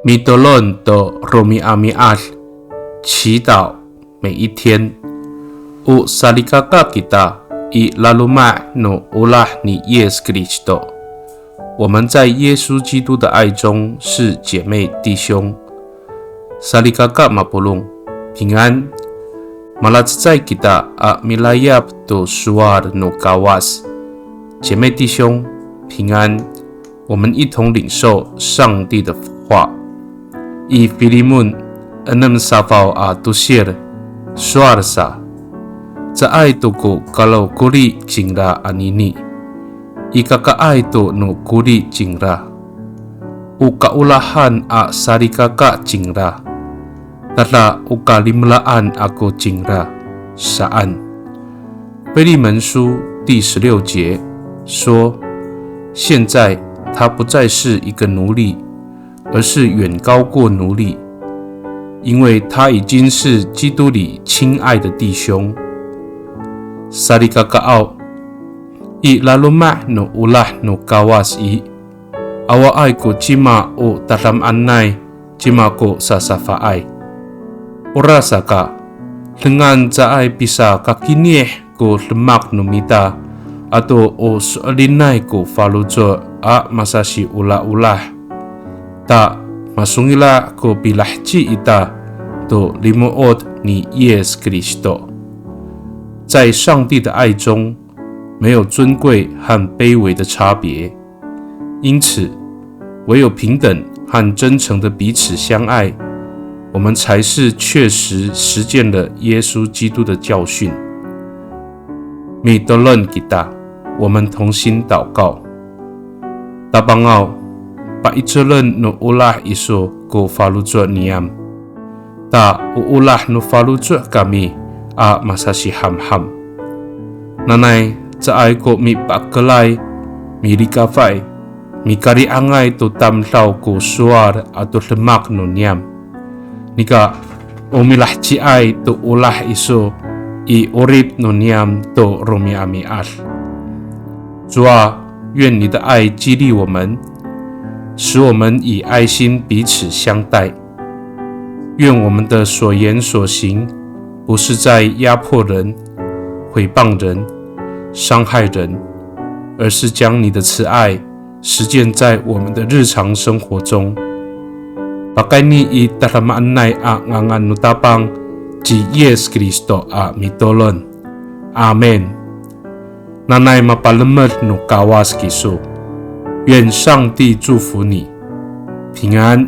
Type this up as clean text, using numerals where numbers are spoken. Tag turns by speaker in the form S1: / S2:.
S1: 米多伦的罗米阿米阿，祈祷每一天。U salikaka kita i laluma no ulah ni Yesus Kristo。我们在耶稣基督的爱中是姐妹弟兄。Salikaka mapulung， 平安。Malatzai kita a milayap to suar no kawas。姐妹弟兄，平安。我们一同领受上帝的话。I Filimun enam safaw a tusir suar sa。Sa ay to ko kalau kuri jingra anini. Ikaka ay to no kuri jingra. Ukaulahan a sarikaka jingra. Tata ukalimlaan ako jingra. Saan？ 腓利门书第16节说，现在他不再是一个奴隶，而是远高过奴隶，因为他已经是基督里亲爱的弟兄。Salikakaaw i laluma no ulah no kawas i awa ay ko cima o tataman nay cima ko sasafaay. Orasa ka dengan zaay bisa kakinieh ko lemak no mita ato o sualinay ko falujo a masasi ula-ulah. Ta masungila ko bilahci ita to limuot ni Yesus Kristo。在上帝的爱中，没有尊贵和卑微的差别，因此，唯有平等和真诚的彼此相爱，我们才是确实实践了耶稣基督的教训。Mitolon kita， 我们同心祷告。Tabangao pa itulon no ulah iso ko falujo niam， ta uulah no falujo kami。a masasi ham-ham. Nanay, saay ko mi pakelay, mi likafay, mi kariangay to tamlaw ko suar ato lemak no niam. Nika, umilahci ay to ulah iso, i orip no niam to romiami al. 主啊，愿你的爱激励我们，使我们以爱心彼此相待。愿我们的所言所行不是在压迫人、毁谤人、伤害人，而是将你的慈爱实践在我们的日常生活中。Pakai ni i tatamaan nay a ngangan nutapang ji Yesus Kristo a mitolon. Amen. Nanay mapalemet no kawas kiso。愿上帝祝福你，平安。